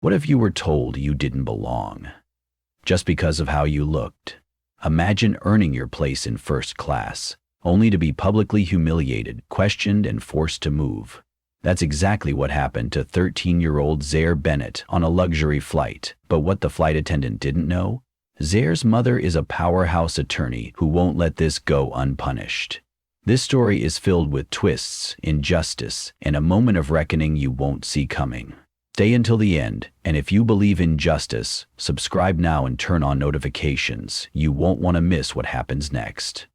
What if you were told you didn't belong? Just because of how you looked? Imagine earning your place in first class, only to be publicly humiliated, questioned, and forced to move. That's exactly what happened to 13-year-old Zaire Bennett on a luxury flight. But what the flight attendant didn't know? Zaire's mother is a powerhouse attorney who won't let this go unpunished. This story is filled with twists, injustice, and a moment of reckoning you won't see coming. Stay until the end, and if you believe in justice, subscribe now and turn on notifications. You won't want to miss what happens next.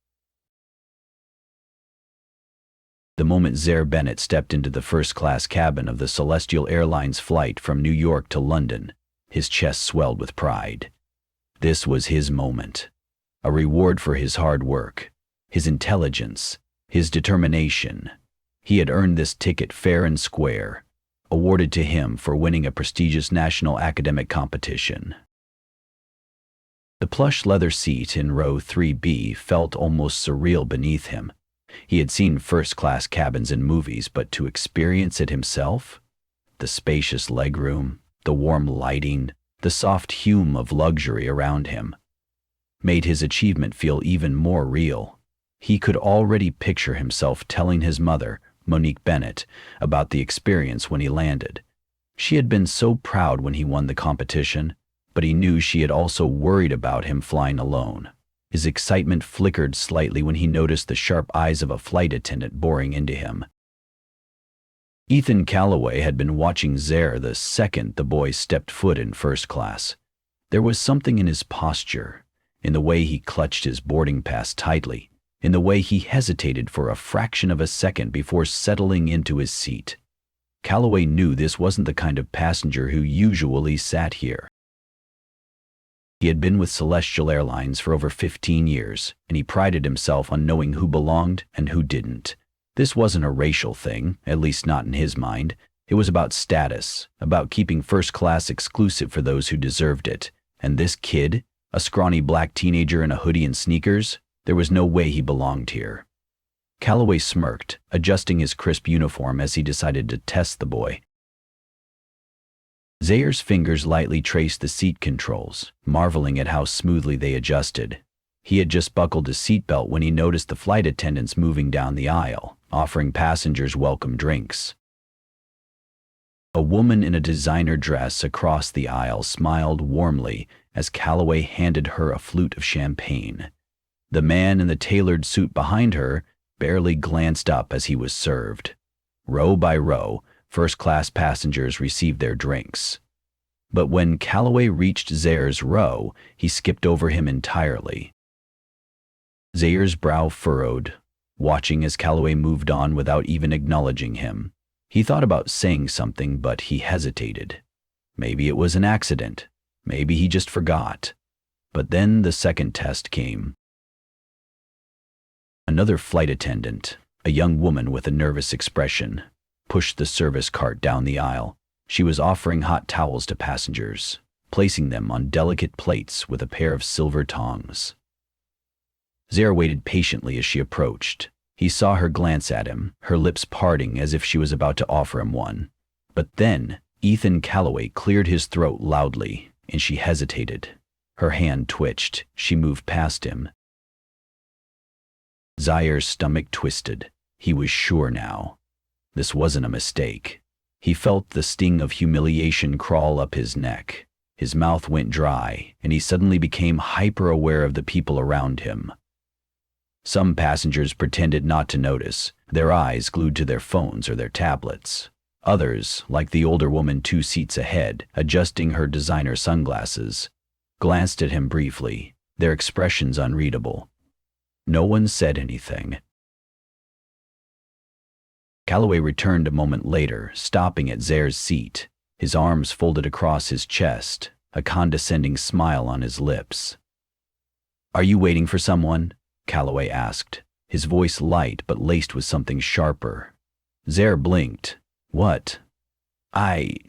The moment Zaire Bennett stepped into the first-class cabin of the Celestial Airlines flight from New York to London, his chest swelled with pride. This was his moment. A reward for his hard work, his intelligence, his determination. He had earned this ticket fair and square, awarded to him for winning a prestigious national academic competition. The plush leather seat in row 3B felt almost surreal beneath him. He had seen first-class cabins in movies, but to experience it himself? The spacious legroom, the warm lighting, the soft hum of luxury around him made his achievement feel even more real. He could already picture himself telling his mother, Monique Bennett, about the experience when he landed. She had been so proud when he won the competition, but he knew she had also worried about him flying alone. His excitement flickered slightly when he noticed the sharp eyes of a flight attendant boring into him. Ethan Calloway had been watching Zaire the second the boy stepped foot in first class. There was something in his posture, in the way he clutched his boarding pass tightly, in the way he hesitated for a fraction of a second before settling into his seat. Calloway knew this wasn't the kind of passenger who usually sat here. He had been with Celestial Airlines for over 15 years, and he prided himself on knowing who belonged and who didn't. This wasn't a racial thing, at least not in his mind. It was about status, about keeping first class exclusive for those who deserved it. And this kid, a scrawny black teenager in a hoodie and sneakers, there was no way he belonged here. Calloway smirked, adjusting his crisp uniform as he decided to test the boy. Zaire's fingers lightly traced the seat controls, marveling at how smoothly they adjusted. He had just buckled his seatbelt when he noticed the flight attendants moving down the aisle, offering passengers welcome drinks. A woman in a designer dress across the aisle smiled warmly as Calloway handed her a flute of champagne. The man in the tailored suit behind her barely glanced up as he was served. Row by row, first-class passengers received their drinks. But when Calloway reached Zaire's row, he skipped over him entirely. Zaire's brow furrowed, watching as Calloway moved on without even acknowledging him. He thought about saying something, but he hesitated. Maybe it was an accident. Maybe he just forgot. But then the second test came. Another flight attendant, a young woman with a nervous expression, pushed the service cart down the aisle. She was offering hot towels to passengers, placing them on delicate plates with a pair of silver tongs. Zaire waited patiently as she approached. He saw her glance at him, her lips parting as if she was about to offer him one. But then, Ethan Calloway cleared his throat loudly, and she hesitated. Her hand twitched. She moved past him. Zaire's stomach twisted. He was sure now. This wasn't a mistake. He felt the sting of humiliation crawl up his neck. His mouth went dry, and he suddenly became hyper-aware of the people around him. Some passengers pretended not to notice, their eyes glued to their phones or their tablets. Others, like the older woman 2 seats ahead, adjusting her designer sunglasses, glanced at him briefly, their expressions unreadable. No one said anything. Calloway returned a moment later, stopping at Zaire's seat, his arms folded across his chest, a condescending smile on his lips. "Are you waiting for someone?" Calloway asked, his voice light but laced with something sharper. Zaire blinked. "What?"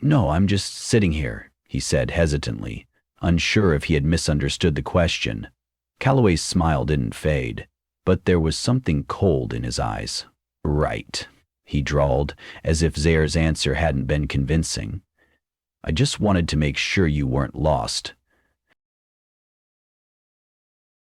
No, I'm just sitting here," he said hesitantly, unsure if he had misunderstood the question. Calloway's smile didn't fade, but there was something cold in his eyes. "Right," he drawled, as if Zaire's answer hadn't been convincing. I just wanted to make sure you weren't lost.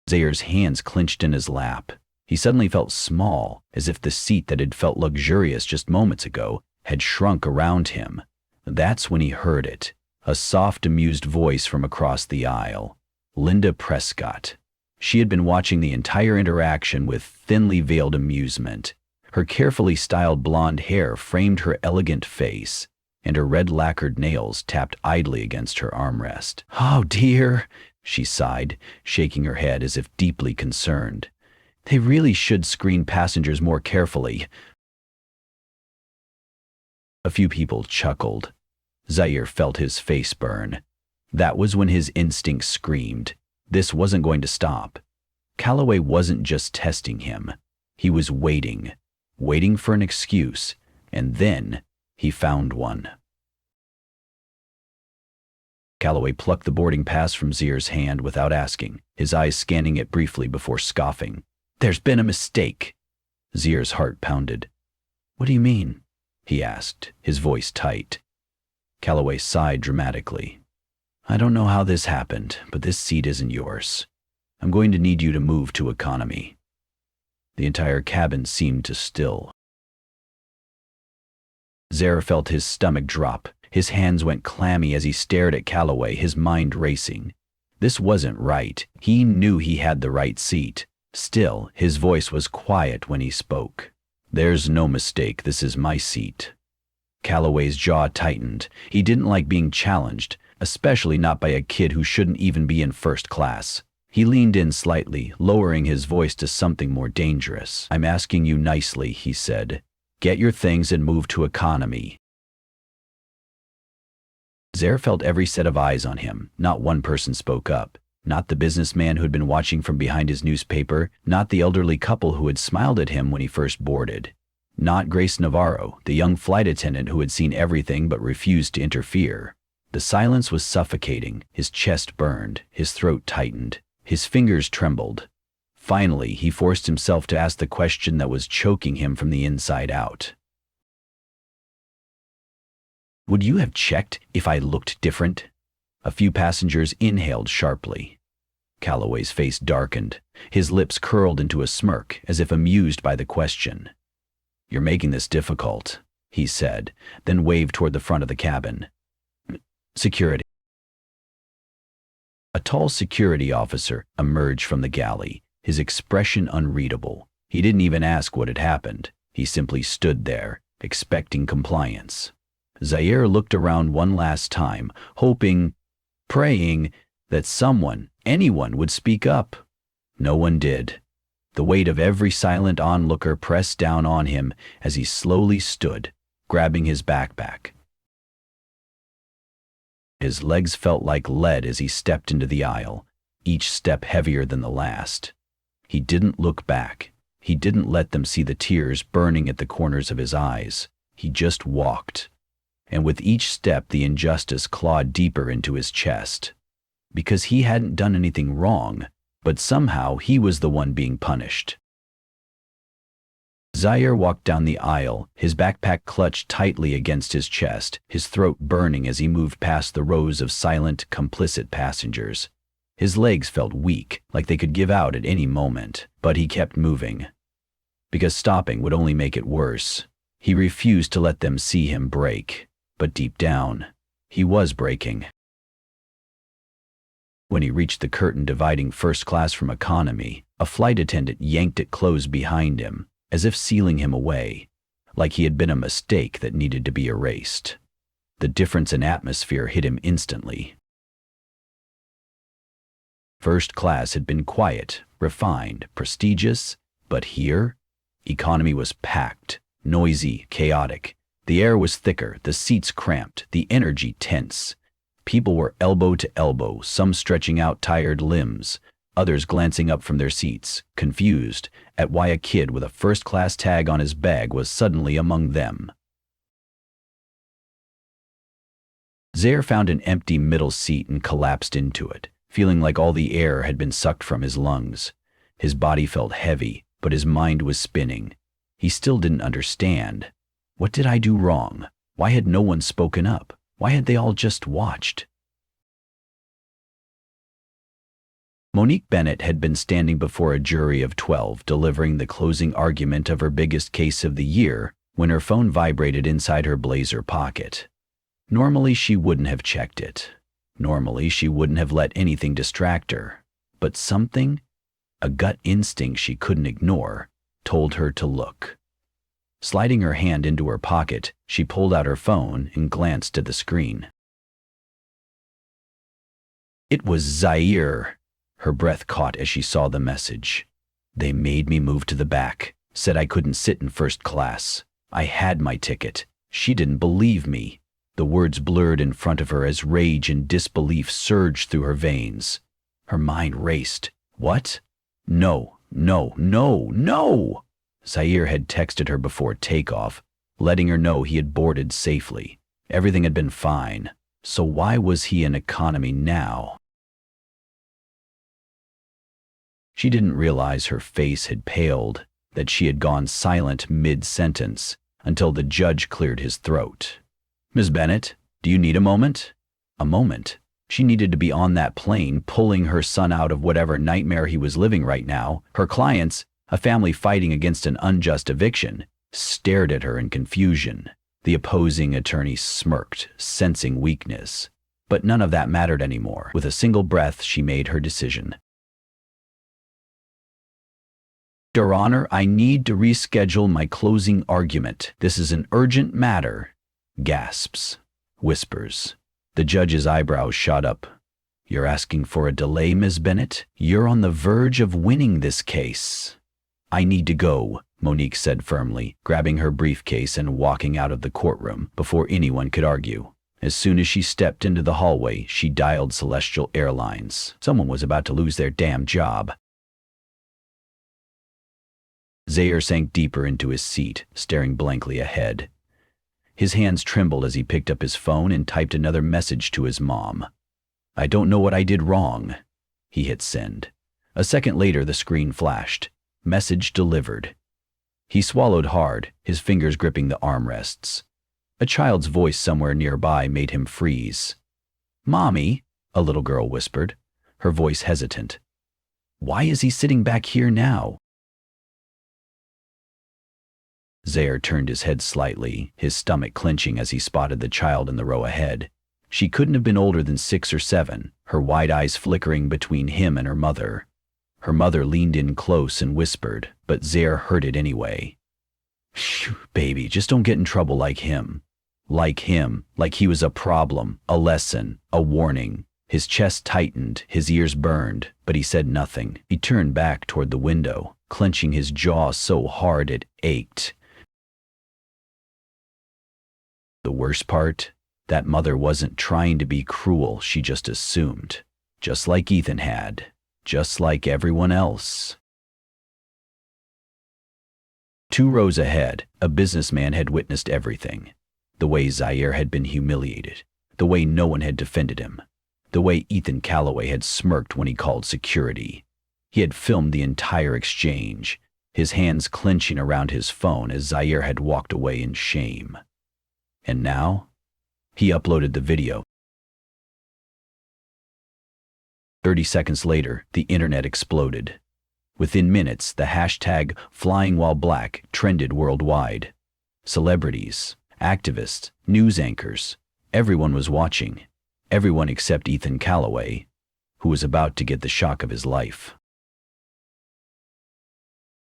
Zaire's hands clenched in his lap. He suddenly felt small, as if the seat that had felt luxurious just moments ago had shrunk around him. That's when he heard it, a soft, amused voice from across the aisle. Linda Prescott. She had been watching the entire interaction with thinly veiled amusement. Her carefully styled blonde hair framed her elegant face, and her red lacquered nails tapped idly against her armrest. "Oh dear," she sighed, shaking her head as if deeply concerned. "They really should screen passengers more carefully." A few people chuckled. Zaire felt his face burn. That was when his instincts screamed. This wasn't going to stop. Calloway wasn't just testing him. He was waiting for an excuse, and then he found one. Calloway plucked the boarding pass from Zaire's hand without asking, his eyes scanning it briefly before scoffing. "There's been a mistake." Zaire's heart pounded. "What do you mean?" he asked, his voice tight. Calloway sighed dramatically. "I don't know how this happened, but this seat isn't yours. I'm going to need you to move to economy." The entire cabin seemed to still. Zaire felt his stomach drop. His hands went clammy as he stared at Calloway, his mind racing. This wasn't right. He knew he had the right seat. Still, his voice was quiet when he spoke. "There's no mistake, this is my seat." Calloway's jaw tightened. He didn't like being challenged, especially not by a kid who shouldn't even be in first class. He leaned in slightly, lowering his voice to something more dangerous. "I'm asking you nicely," he said. "Get your things and move to economy." Zaire felt every set of eyes on him. Not one person spoke up. Not the businessman who had been watching from behind his newspaper. Not the elderly couple who had smiled at him when he first boarded. Not Grace Navarro, the young flight attendant who had seen everything but refused to interfere. The silence was suffocating. His chest burned. His throat tightened. His fingers trembled. Finally, he forced himself to ask the question that was choking him from the inside out. "Would you have checked if I looked different?" A few passengers inhaled sharply. Calloway's face darkened. His lips curled into a smirk, as if amused by the question. "You're making this difficult," he said, then waved toward the front of the cabin. "Security." A tall security officer emerged from the galley, his expression unreadable. He didn't even ask what had happened. He simply stood there, expecting compliance. Zaire looked around one last time, hoping, praying, that someone, anyone, would speak up. No one did. The weight of every silent onlooker pressed down on him as he slowly stood, grabbing his backpack. His legs felt like lead as he stepped into the aisle, each step heavier than the last. He didn't look back. He didn't let them see the tears burning at the corners of his eyes. He just walked. And with each step, the injustice clawed deeper into his chest. Because he hadn't done anything wrong, but somehow he was the one being punished. Zaire walked down the aisle, his backpack clutched tightly against his chest, his throat burning as he moved past the rows of silent, complicit passengers. His legs felt weak, like they could give out at any moment, but he kept moving. Because stopping would only make it worse. He refused to let them see him break, but deep down, he was breaking. When he reached the curtain dividing first class from economy, a flight attendant yanked it closed behind him, as if sealing him away, like he had been a mistake that needed to be erased. The difference in atmosphere hit him instantly. First class had been quiet, refined, prestigious, but here, economy was packed, noisy, chaotic. The air was thicker, the seats cramped, the energy tense. People were elbow to elbow, some stretching out tired limbs, others glancing up from their seats, confused at why a kid with a first-class tag on his bag was suddenly among them. Zaire found an empty middle seat and collapsed into it, feeling like all the air had been sucked from his lungs. His body felt heavy, but his mind was spinning. He still didn't understand. What did I do wrong? Why had no one spoken up? Why had they all just watched? Monique Bennett had been standing before a jury of 12 delivering the closing argument of her biggest case of the year when her phone vibrated inside her blazer pocket. Normally she wouldn't have checked it. Normally she wouldn't have let anything distract her. But something, a gut instinct she couldn't ignore, told her to look. Sliding her hand into her pocket, she pulled out her phone and glanced at the screen. It was Zaire. Her breath caught as she saw the message. They made me move to the back, said I couldn't sit in first class. I had my ticket. She didn't believe me. The words blurred in front of her as rage and disbelief surged through her veins. Her mind raced. What? No, no, no, no! Zaire had texted her before takeoff, letting her know he had boarded safely. Everything had been fine. So why was he in economy now? She didn't realize her face had paled, that she had gone silent mid-sentence, until the judge cleared his throat. Ms. Bennett, do you need a moment? A moment? She needed to be on that plane, pulling her son out of whatever nightmare he was living right now. Her clients, a family fighting against an unjust eviction, stared at her in confusion. The opposing attorney smirked, sensing weakness. But none of that mattered anymore. With a single breath, she made her decision. Your Honor, I need to reschedule my closing argument. This is an urgent matter. Gasps. Whispers. The judge's eyebrows shot up. You're asking for a delay, Ms. Bennett? You're on the verge of winning this case. I need to go, Monique said firmly, grabbing her briefcase and walking out of the courtroom before anyone could argue. As soon as she stepped into the hallway, she dialed Celestial Airlines. Someone was about to lose their damn job. Zaire sank deeper into his seat, staring blankly ahead. His hands trembled as he picked up his phone and typed another message to his mom. I don't know what I did wrong. He hit send. A second later, the screen flashed. Message delivered. He swallowed hard, his fingers gripping the armrests. A child's voice somewhere nearby made him freeze. Mommy, a little girl whispered, her voice hesitant. Why is he sitting back here now? Zaire turned his head slightly, his stomach clenching as he spotted the child in the row ahead. She couldn't have been older than 6 or 7, her wide eyes flickering between him and her mother. Her mother leaned in close and whispered, but Zaire heard it anyway. Phew, baby, just don't get in trouble like him. Like him, like he was a problem, a lesson, a warning. His chest tightened, his ears burned, but he said nothing. He turned back toward the window, clenching his jaw so hard it ached. The worst part? That mother wasn't trying to be cruel, she just assumed. Just like Ethan had. Just like everyone else. 2 rows ahead, a businessman had witnessed everything. The way Zaire had been humiliated. The way no one had defended him. The way Ethan Calloway had smirked when he called security. He had filmed the entire exchange, his hands clenching around his phone as Zaire had walked away in shame. And now, he uploaded the video. 30 seconds later, the internet exploded. Within minutes, the hashtag #FlyingWhileBlack trended worldwide. Celebrities, activists, news anchors, everyone was watching. Everyone except Ethan Calloway, who was about to get the shock of his life.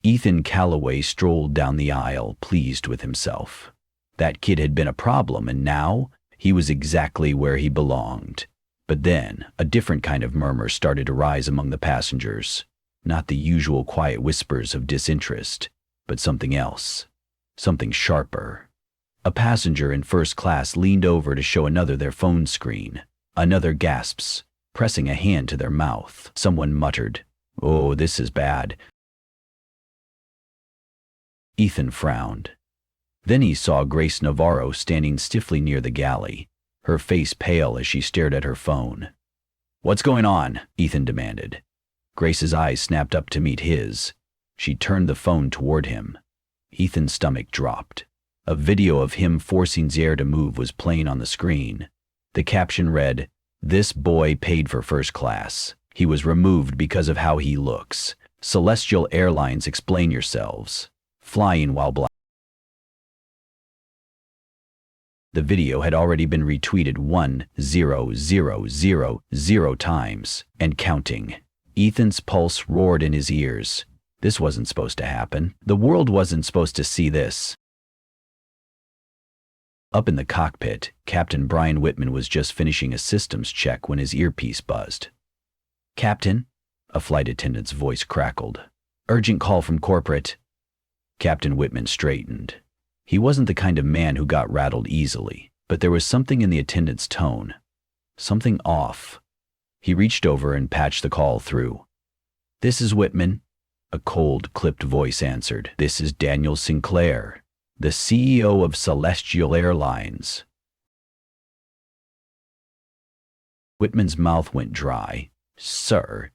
Ethan Calloway strolled down the aisle, pleased with himself. That kid had been a problem, and now he was exactly where he belonged. But then, a different kind of murmur started to rise among the passengers. Not the usual quiet whispers of disinterest, but something else. Something sharper. A passenger in first class leaned over to show another their phone screen. Another gasps, pressing a hand to their mouth. Someone muttered, "Oh, this is bad." Ethan frowned. Then he saw Grace Navarro standing stiffly near the galley, her face pale as she stared at her phone. "What's going on?" Ethan demanded. Grace's eyes snapped up to meet his. She turned the phone toward him. Ethan's stomach dropped. A video of him forcing Zaire to move was playing on the screen. The caption read, "This boy paid for first class. He was removed because of how he looks. Celestial Airlines, explain yourselves. Flying while black." The video had already been retweeted 1,000,000 times, and counting. Ethan's pulse roared in his ears. This wasn't supposed to happen. The world wasn't supposed to see this. Up in the cockpit, Captain Brian Whitman was just finishing a systems check when his earpiece buzzed. "Captain?" A flight attendant's voice crackled. "Urgent call from corporate." Captain Whitman straightened. He wasn't the kind of man who got rattled easily, but there was something in the attendant's tone. Something off. He reached over and patched the call through. "This is Whitman," a cold, clipped voice answered. "This is Daniel Sinclair, the CEO of Celestial Airlines." Whitman's mouth went dry. "Sir,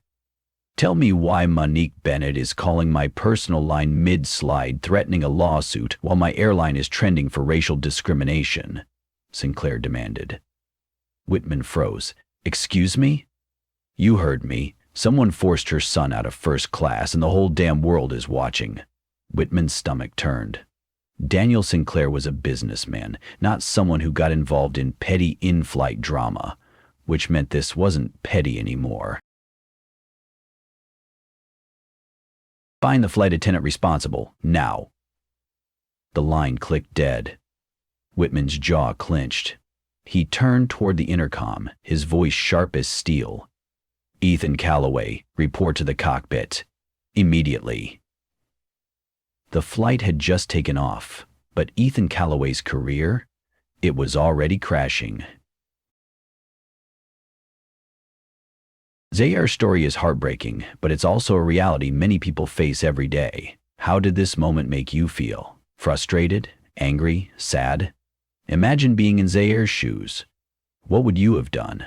tell me why Monique Bennett is calling my personal line mid-slide, threatening a lawsuit while my airline is trending for racial discrimination," Sinclair demanded. Whitman froze. "Excuse me?" "You heard me. Someone forced her son out of first class and the whole damn world is watching." Whitman's stomach turned. Daniel Sinclair was a businessman, not someone who got involved in petty in-flight drama, which meant this wasn't petty anymore. "Find the flight attendant responsible, now." The line clicked dead. Whitman's jaw clenched. He turned toward the intercom, his voice sharp as steel. "Ethan Calloway, report to the cockpit. Immediately." The flight had just taken off, but Ethan Calloway's career? It was already crashing. Zaire's story is heartbreaking, but it's also a reality many people face every day. How did this moment make you feel? Frustrated? Angry? Sad? Imagine being in Zaire's shoes. What would you have done?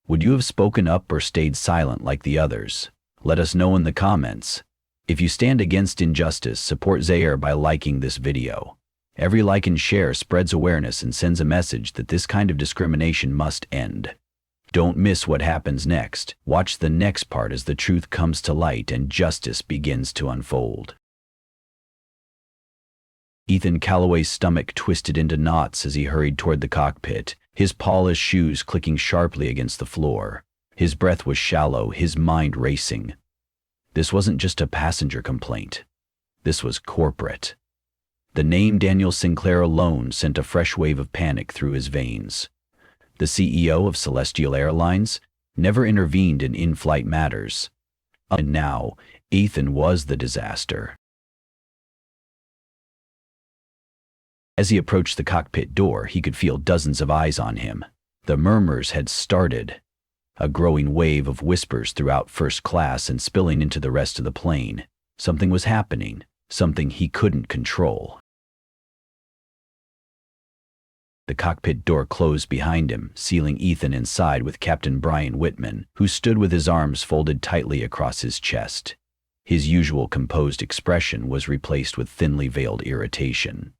Would you have spoken up or stayed silent like the others? Let us know in the comments. If you stand against injustice, support Zaire by liking this video. Every like and share spreads awareness and sends a message that this kind of discrimination must end. Don't miss what happens next. Watch the next part as the truth comes to light and justice begins to unfold. Ethan Calloway's stomach twisted into knots as he hurried toward the cockpit, his polished shoes clicking sharply against the floor. His breath was shallow, his mind racing. This wasn't just a passenger complaint. This was corporate. The name Daniel Sinclair alone sent a fresh wave of panic through his veins. The CEO of Celestial Airlines never intervened in in-flight matters. And now, Ethan was the disaster. As he approached the cockpit door, he could feel dozens of eyes on him. The murmurs had started. A growing wave of whispers throughout first class and spilling into the rest of the plane. Something was happening, something he couldn't control. The cockpit door closed behind him, sealing Ethan inside with Captain Brian Whitman, who stood with his arms folded tightly across his chest. His usual composed expression was replaced with thinly veiled irritation.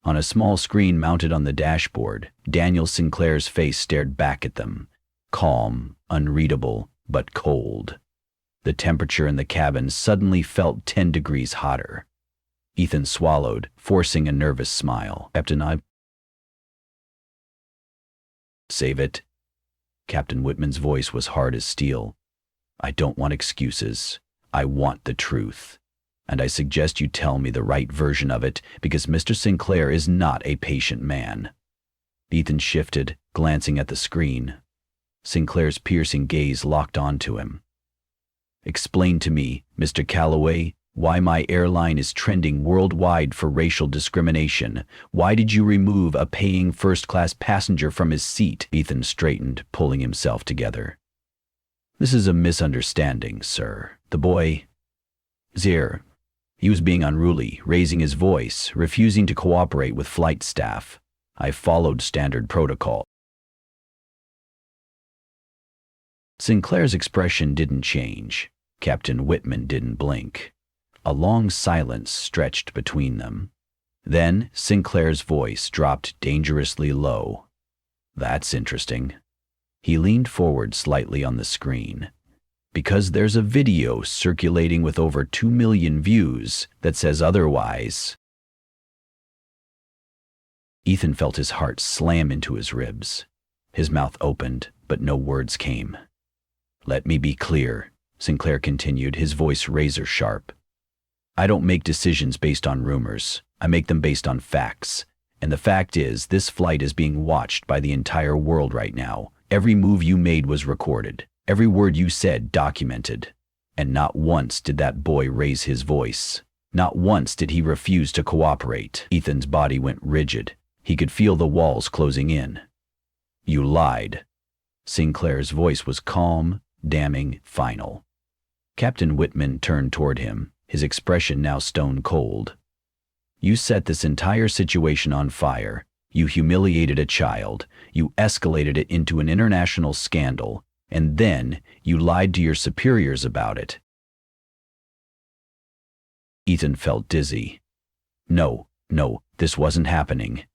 On a small screen mounted on the dashboard, Daniel Sinclair's face stared back at them. Calm, unreadable, but cold. The temperature in the cabin suddenly felt 10 degrees hotter. Ethan swallowed, forcing a nervous smile. "Captain, Save it." Captain Whitman's voice was hard as steel. "I don't want excuses. I want the truth. And I suggest you tell me the right version of it, because Mr. Sinclair is not a patient man." Ethan shifted, glancing at the screen. Sinclair's piercing gaze locked onto him. "Explain to me, Mr. Calloway, why my airline is trending worldwide for racial discrimination. Why did you remove a paying first-class passenger from his seat?" Ethan straightened, pulling himself together. "This is a misunderstanding, sir. The boy, Zaire, he was being unruly, raising his voice, refusing to cooperate with flight staff. I followed standard protocol." Sinclair's expression didn't change. Captain Whitman didn't blink. A long silence stretched between them. Then Sinclair's voice dropped dangerously low. "That's interesting. He leaned forward slightly on the screen. Because there's a video circulating with over 2 million views that says otherwise. Ethan felt his heart slam into his ribs. His mouth opened, but no words came. "Let me be clear," Sinclair continued, his voice razor sharp. "I don't make decisions based on rumors. I make them based on facts. And the fact is, this flight is being watched by the entire world right now. Every move you made was recorded. Every word you said documented. And not once did that boy raise his voice. Not once did he refuse to cooperate." Ethan's body went rigid. He could feel the walls closing in. "You lied." Sinclair's voice was calm, damning, final. Captain Whitman turned toward him, his expression now stone cold. "You set this entire situation on fire. You humiliated a child. You escalated it into an international scandal. And then you lied to your superiors about it." Ethan felt dizzy. No, this wasn't happening.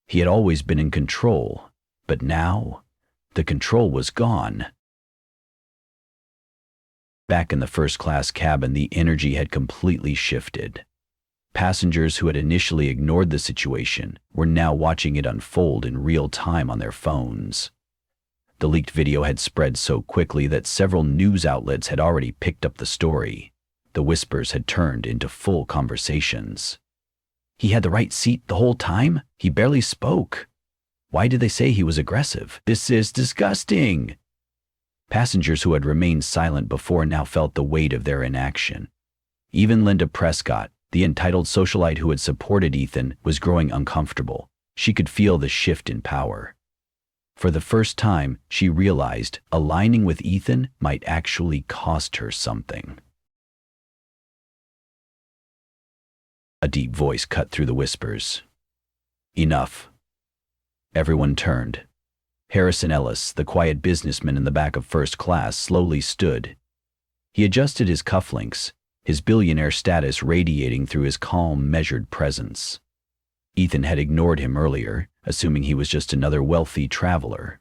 He had always been in control, but now the control was gone. Back in the first-class cabin, the energy had completely shifted. Passengers who had initially ignored the situation were now watching it unfold in real time on their phones. The leaked video had spread so quickly that several news outlets had already picked up the story. The whispers had turned into full conversations. "He had the right seat the whole time? He barely spoke. Why did they say he was aggressive? This is disgusting." Passengers who had remained silent before now felt the weight of their inaction. Even Linda Prescott, the entitled socialite who had supported Ethan, was growing uncomfortable. She could feel the shift in power. For the first time, she realized aligning with Ethan might actually cost her something. A deep voice cut through the whispers. "Enough." Everyone turned. Harrison Ellis, the quiet businessman in the back of first class, slowly stood. He adjusted his cufflinks, his billionaire status radiating through his calm, measured presence. Ethan had ignored him earlier, assuming he was just another wealthy traveler.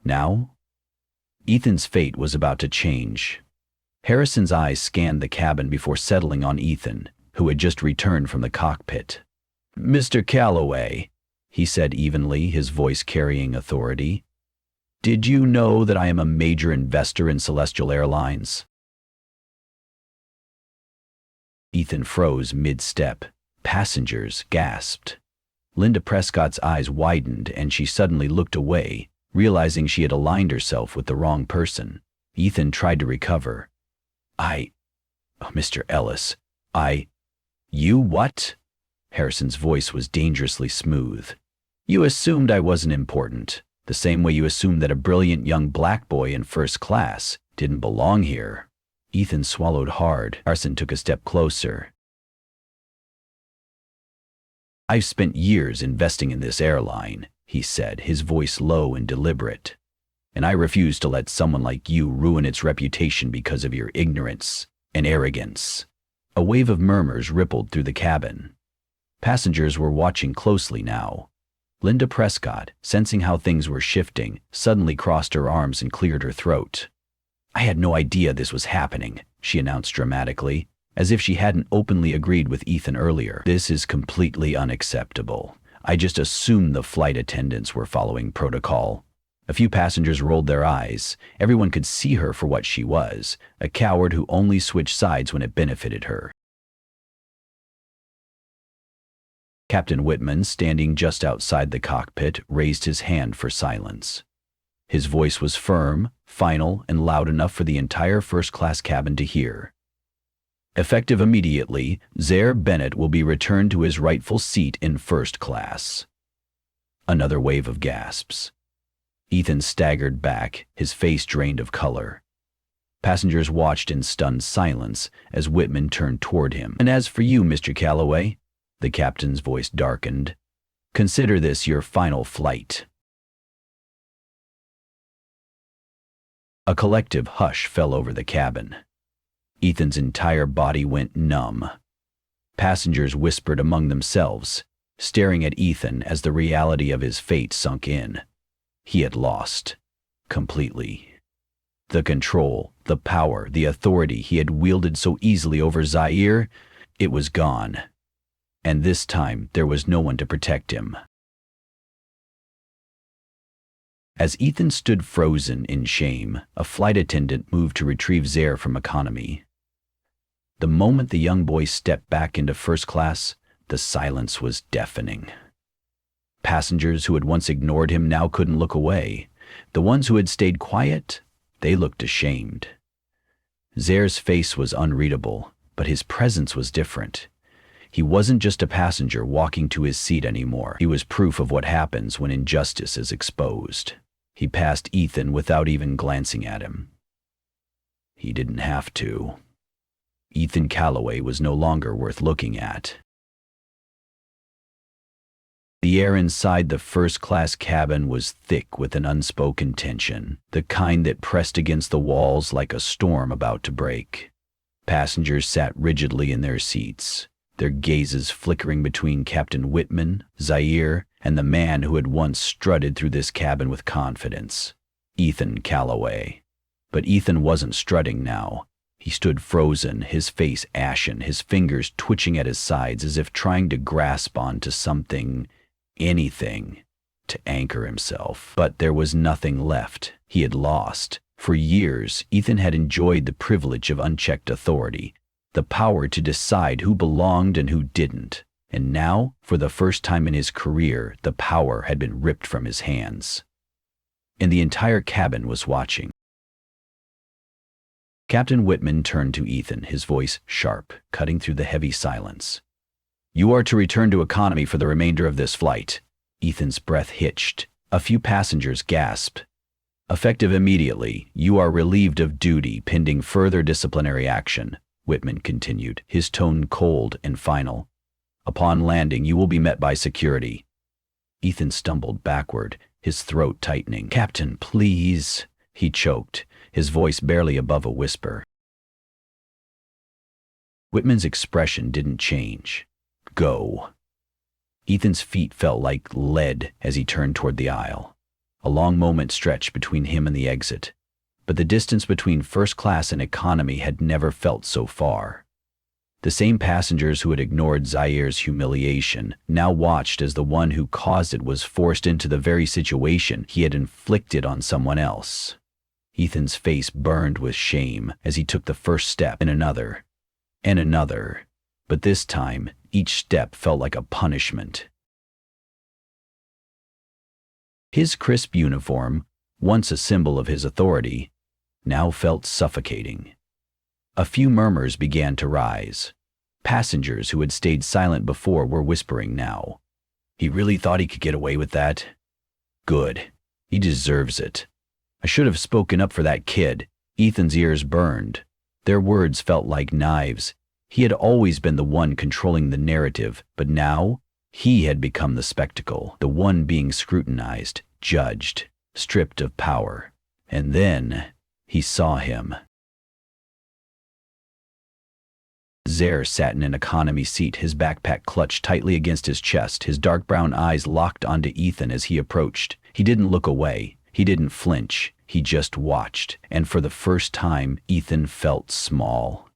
Now, Ethan's fate was about to change. Harrison's eyes scanned the cabin before settling on Ethan, who had just returned from the cockpit. "Mr. Calloway," he said evenly, his voice carrying authority, "did you know that I am a major investor in Celestial Airlines?" Ethan froze mid-step. Passengers gasped. Linda Prescott's eyes widened and she suddenly looked away, realizing she had aligned herself with the wrong person. Ethan tried to recover. Mr. Ellis, You what?" Harrison's voice was dangerously smooth. "You assumed I wasn't important, the same way you assumed that a brilliant young black boy in first class didn't belong here." Ethan swallowed hard. Harrison took a step closer. "I've spent years investing in this airline," he said, his voice low and deliberate. "And I refuse to let someone like you ruin its reputation because of your ignorance and arrogance." A wave of murmurs rippled through the cabin. Passengers were watching closely now. Linda Prescott, sensing how things were shifting, suddenly crossed her arms and cleared her throat. "I had no idea this was happening," she announced dramatically, as if she hadn't openly agreed with Ethan earlier. "This is completely unacceptable. I just assumed the flight attendants were following protocol." A few passengers rolled their eyes. Everyone could see her for what she was, a coward who only switched sides when it benefited her. Captain Whitman, standing just outside the cockpit, raised his hand for silence. His voice was firm, final, and loud enough for the entire first-class cabin to hear. "Effective immediately, Zaire Bennett will be returned to his rightful seat in first class." Another wave of gasps. Ethan staggered back, his face drained of color. Passengers watched in stunned silence as Whitman turned toward him. "And as for you, Mr. Calloway," the captain's voice darkened, "consider this your final flight." A collective hush fell over the cabin. Ethan's entire body went numb. Passengers whispered among themselves, staring at Ethan as the reality of his fate sunk in. He had lost. completely. The control, the power, the authority he had wielded so easily over Zaire, it was gone. And this time there was no one to protect him. As Ethan stood frozen in shame, a flight attendant moved to retrieve Zaire from economy. The moment the young boy stepped back into first class, the silence was deafening. Passengers who had once ignored him now couldn't look away. The ones who had stayed quiet, they looked ashamed. Zaire's face was unreadable, but his presence was different. He wasn't just a passenger walking to his seat anymore. He was proof of what happens when injustice is exposed. He passed Ethan without even glancing at him. He didn't have to. Ethan Calloway was no longer worth looking at. The air inside the first-class cabin was thick with an unspoken tension, the kind that pressed against the walls like a storm about to break. Passengers sat rigidly in their seats, their gazes flickering between Captain Whitman, Zaire, and the man who had once strutted through this cabin with confidence, Ethan Calloway. But Ethan wasn't strutting now. He stood frozen, his face ashen, his fingers twitching at his sides as if trying to grasp onto something, anything, to anchor himself. But there was nothing left. He had lost. For years, Ethan had enjoyed the privilege of unchecked authority, the power to decide who belonged and who didn't. And now, for the first time in his career, the power had been ripped from his hands. And the entire cabin was watching. Captain Whitman turned to Ethan, his voice sharp, cutting through the heavy silence. "You are to return to economy for the remainder of this flight." Ethan's breath hitched. A few passengers gasped. "Effective immediately, you are relieved of duty pending further disciplinary action," Whitman continued, his tone cold and final. "Upon landing, you will be met by security." Ethan stumbled backward, his throat tightening. "Captain, please," he choked, his voice barely above a whisper. Whitman's expression didn't change. "Go." Ethan's feet felt like lead as he turned toward the aisle. A long moment stretched between him and the exit, but the distance between first class and economy had never felt so far. The same passengers who had ignored Zaire's humiliation now watched as the one who caused it was forced into the very situation he had inflicted on someone else. Ethan's face burned with shame as he took the first step and another, but this time, each step felt like a punishment. His crisp uniform, once a symbol of his authority, now felt suffocating. A few murmurs began to rise. Passengers who had stayed silent before were whispering now. "He really thought he could get away with that? Good. He deserves it. I should have spoken up for that kid." Ethan's ears burned. Their words felt like knives. He had always been the one controlling the narrative, but now he had become the spectacle, the one being scrutinized, judged, stripped of power. And then he saw him. Zaire sat in an economy seat, his backpack clutched tightly against his chest, his dark brown eyes locked onto Ethan as he approached. He didn't look away. He didn't flinch. He just watched. And for the first time, Ethan felt small.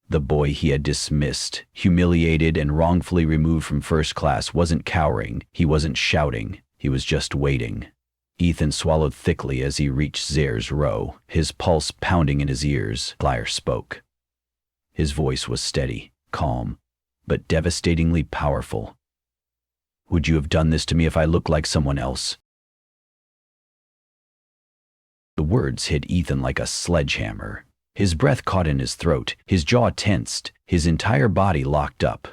The boy he had dismissed, humiliated, and wrongfully removed from first class wasn't cowering. He wasn't shouting. He was just waiting. Ethan swallowed thickly as he reached Zaire's row, his pulse pounding in his ears. Zaire spoke. His voice was steady, calm, but devastatingly powerful. "Would you have done this to me if I looked like someone else?" The words hit Ethan like a sledgehammer. His breath caught in his throat, his jaw tensed, his entire body locked up.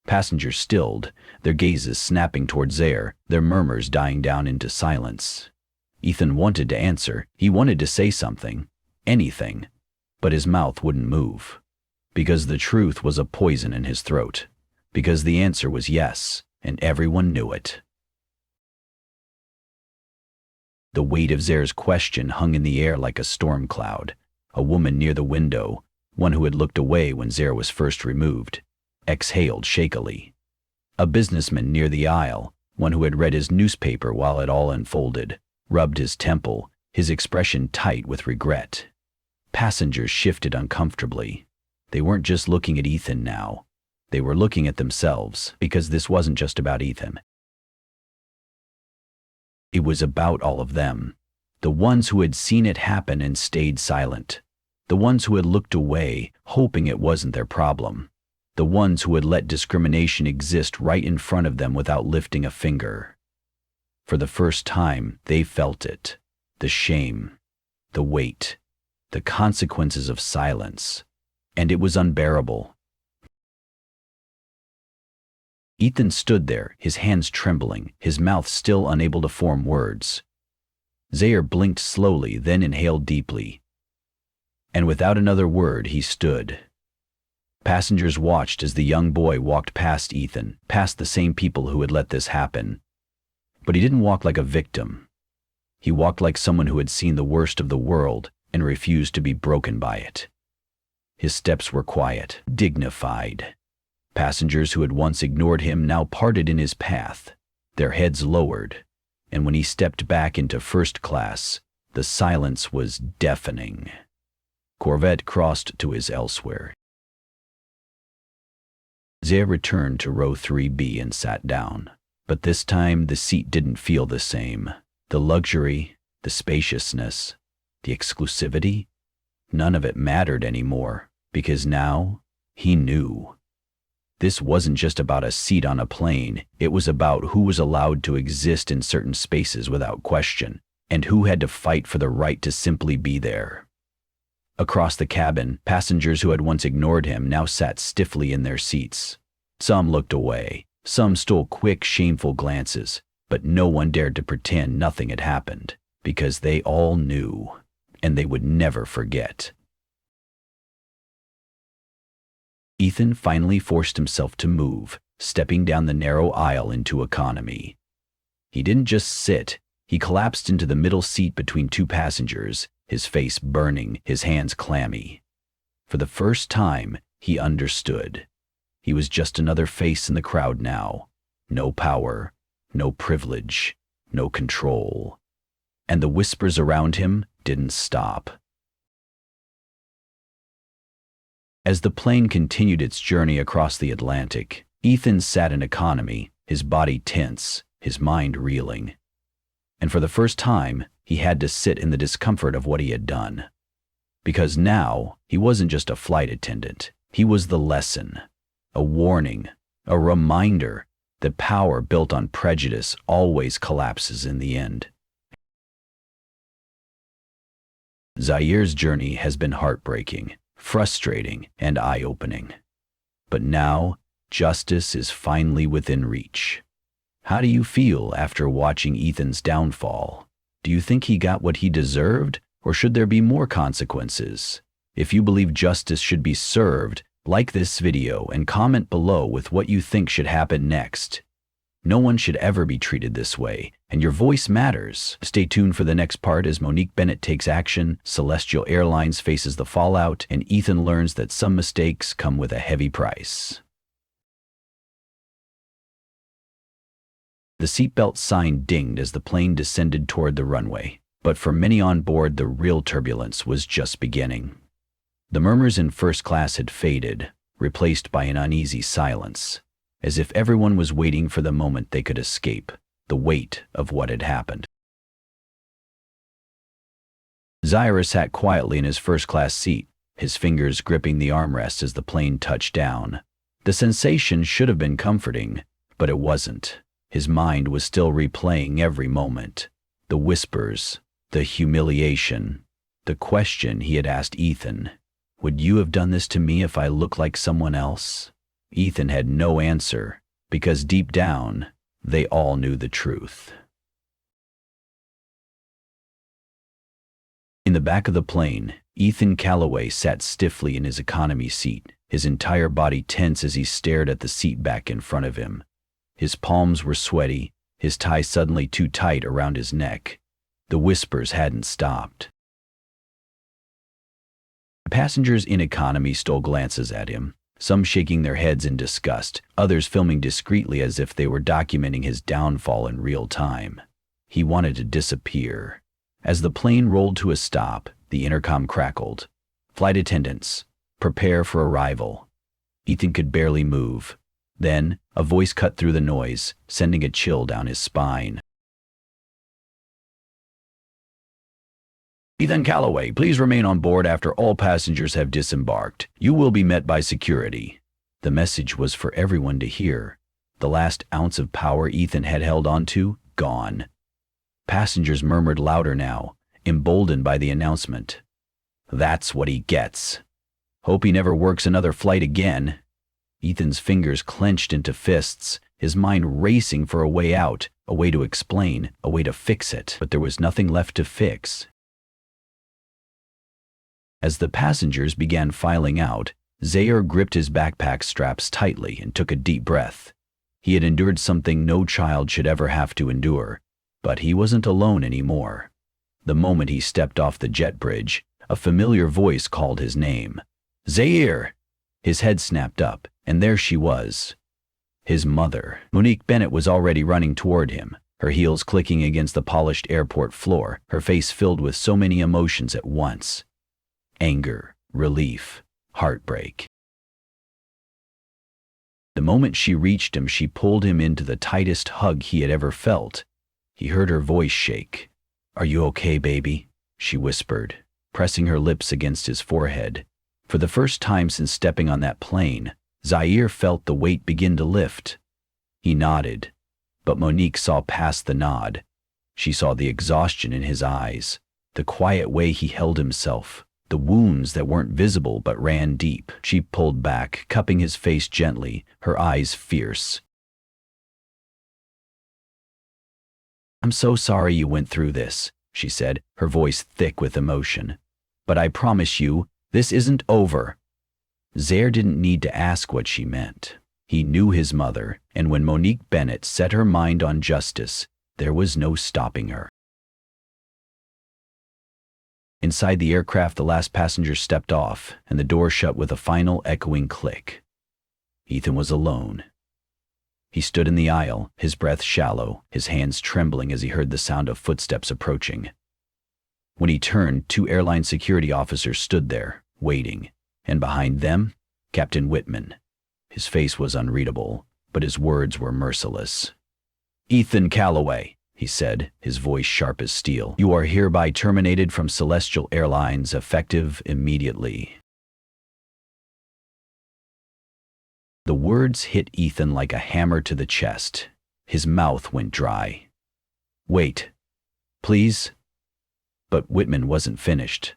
Passengers stilled, their gazes snapping toward Zaire, their murmurs dying down into silence. Ethan wanted to answer. He wanted to say something, anything, but his mouth wouldn't move. Because the truth was a poison in his throat. Because the answer was yes, and everyone knew it. The weight of Zaire's question hung in the air like a storm cloud. A woman near the window, one who had looked away when Zaire was first removed, exhaled shakily. A businessman near the aisle, one who had read his newspaper while it all unfolded, rubbed his temple, his expression tight with regret. Passengers shifted uncomfortably. They weren't just looking at Ethan now. They were looking at themselves, because this wasn't just about Ethan. It was about all of them. The ones who had seen it happen and stayed silent. The ones who had looked away, hoping it wasn't their problem. The ones who had let discrimination exist right in front of them without lifting a finger. For the first time, they felt it. The shame, the weight, the consequences of silence. And it was unbearable. Ethan stood there, his hands trembling, his mouth still unable to form words. Zaire blinked slowly, then inhaled deeply. And without another word, he stood. Passengers watched as the young boy walked past Ethan, past the same people who had let this happen. But he didn't walk like a victim. He walked like someone who had seen the worst of the world and refused to be broken by it. His steps were quiet, dignified. Passengers who had once ignored him now parted in his path, their heads lowered, and when he stepped back into first class, the silence was deafening. Corvette crossed to his elsewhere. Zaire returned to row 3B and sat down, but this time the seat didn't feel the same. The luxury, the spaciousness, the exclusivity, none of it mattered anymore, because now he knew. This wasn't just about a seat on a plane, it was about who was allowed to exist in certain spaces without question, and who had to fight for the right to simply be there. Across the cabin, passengers who had once ignored him now sat stiffly in their seats. Some looked away, some stole quick, shameful glances, but no one dared to pretend nothing had happened, because they all knew, and they would never forget. Ethan finally forced himself to move, stepping down the narrow aisle into economy. He didn't just sit, he collapsed into the middle seat between two passengers, his face burning, his hands clammy. For the first time, he understood. He was just another face in the crowd now. No power, no privilege, no control. And the whispers around him didn't stop. As the plane continued its journey across the Atlantic, Ethan sat in economy, his body tense, his mind reeling. And for the first time, he had to sit in the discomfort of what he had done. Because now, he wasn't just a flight attendant, he was the lesson, a warning, a reminder that power built on prejudice always collapses in the end. Zaire's journey has been heartbreaking, frustrating, and eye-opening. But now, justice is finally within reach. How do you feel after watching Ethan's downfall? Do you think he got what he deserved, or should there be more consequences? If you believe justice should be served, like this video and comment below with what you think should happen next. No one should ever be treated this way, and your voice matters. Stay tuned for the next part as Monique Bennett takes action, Celestial Airlines faces the fallout, and Ethan learns that some mistakes come with a heavy price. The seatbelt sign dinged as the plane descended toward the runway, but for many on board, the real turbulence was just beginning. The murmurs in first class had faded, replaced by an uneasy silence, as if everyone was waiting for the moment they could escape the weight of what had happened. Zaire sat quietly in his first-class seat, his fingers gripping the armrest as the plane touched down. The sensation should have been comforting, but it wasn't. His mind was still replaying every moment. The whispers, the humiliation, the question he had asked Ethan. Would you have done this to me if I looked like someone else? Ethan had no answer, because deep down, they all knew the truth. In the back of the plane, Ethan Calloway sat stiffly in his economy seat, his entire body tense as he stared at the seat back in front of him. His palms were sweaty, his tie suddenly too tight around his neck. The whispers hadn't stopped. Passengers in economy stole glances at him, some shaking their heads in disgust, others filming discreetly as if they were documenting his downfall in real time. He wanted to disappear, As the plane rolled to a stop, the intercom crackled. "Flight attendants, prepare for arrival." Ethan could barely move. Then, a voice cut through the noise, sending a chill down his spine. "Ethan Calloway, please remain on board after all passengers have disembarked. You will be met by security." The message was for everyone to hear. The last ounce of power Ethan had held onto, gone. Passengers murmured louder now, emboldened by the announcement. "That's what he gets. Hope he never works another flight again." Ethan's fingers clenched into fists, his mind racing for a way out, a way to explain, a way to fix it. But there was nothing left to fix. As the passengers began filing out, Zaire gripped his backpack straps tightly and took a deep breath. He had endured something no child should ever have to endure, but he wasn't alone anymore. The moment he stepped off the jet bridge, a familiar voice called his name. "Zaire!" His head snapped up, and there she was. His mother. Monique Bennett was already running toward him, her heels clicking against the polished airport floor, her face filled with so many emotions at once. Anger, relief, heartbreak. The moment she reached him, she pulled him into the tightest hug he had ever felt. He heard her voice shake. "Are you okay, baby?" she whispered, pressing her lips against his forehead. For the first time since stepping on that plane, Zaire felt the weight begin to lift. He nodded, but Monique saw past the nod. She saw the exhaustion in his eyes, the quiet way he held himself, the wounds that weren't visible but ran deep. She pulled back, cupping his face gently, her eyes fierce. "I'm so sorry you went through this," she said, her voice thick with emotion. "But I promise you, this isn't over." Zaire didn't need to ask what she meant. He knew his mother, and when Monique Bennett set her mind on justice, there was no stopping her. Inside the aircraft, the last passenger stepped off, and the door shut with a final echoing click. Ethan was alone. He stood in the aisle, his breath shallow, his hands trembling as he heard the sound of footsteps approaching. When he turned, 2 airline security officers stood there, waiting, and behind them, Captain Whitman. His face was unreadable, but his words were merciless. "Ethan Calloway," he said, his voice sharp as steel, "you are hereby terminated from Celestial Airlines, effective immediately." The words hit Ethan like a hammer to the chest. His mouth went dry. "Wait, please." But Whitman wasn't finished.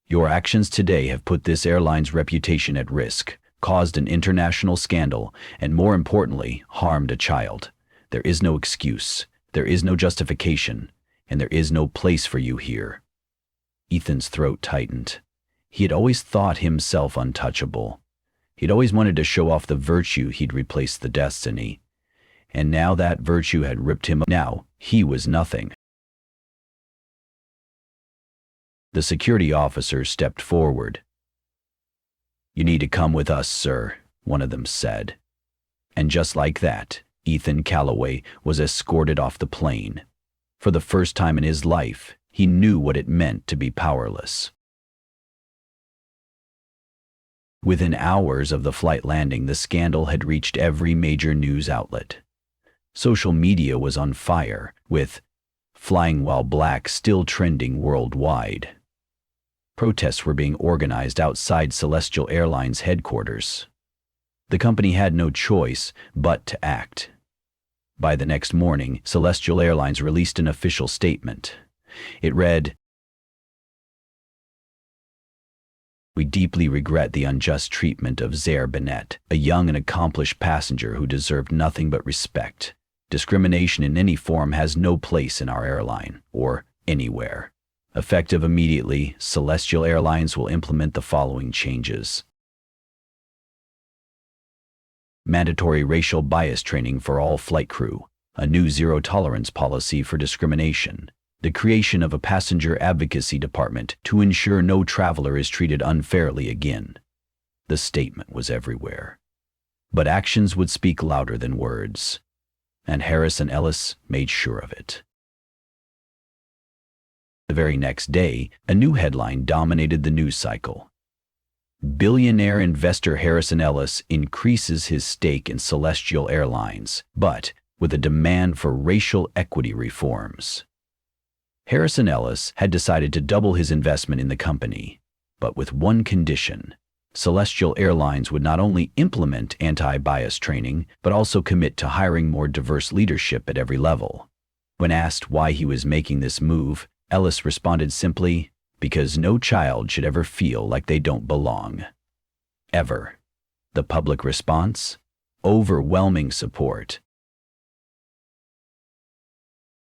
"Your actions today have put this airline's reputation at risk, caused an international scandal, and more importantly, harmed a child. There is no excuse, there is no justification, and there is no place for you here." Ethan's throat tightened. He had always thought himself untouchable. He'd always wanted to show off the virtue he'd replaced the destiny. And now that virtue had ripped him up. Now he was nothing. The security officer stepped forward. "You need to come with us, sir," one of them said. And just like that, Ethan Calloway was escorted off the plane. For the first time in his life, he knew what it meant to be powerless. Within hours of the flight landing, the scandal had reached every major news outlet. Social media was on fire, with "Flying While Black" still trending worldwide. Protests were being organized outside Celestial Airlines headquarters. The company had no choice but to act. By the next morning, Celestial Airlines released an official statement. It read, "We deeply regret the unjust treatment of Zaire Bennett, a young and accomplished passenger who deserved nothing but respect. Discrimination in any form has no place in our airline, or anywhere. Effective immediately, Celestial Airlines will implement the following changes. Mandatory racial bias training for all flight crew, a new zero-tolerance policy for discrimination, the creation of a passenger advocacy department to ensure no traveler is treated unfairly again." The statement was everywhere. But actions would speak louder than words, and Harris and Ellis made sure of it. The very next day, a new headline dominated the news cycle. Billionaire investor Harrison Ellis increases his stake in Celestial Airlines, but with a demand for racial equity reforms. Harrison Ellis had decided to double his investment in the company, but with one condition: Celestial Airlines would not only implement anti-bias training, but also commit to hiring more diverse leadership at every level. When asked why he was making this move, Ellis responded simply, "Because no child should ever feel like they don't belong." Ever. The public response? Overwhelming support.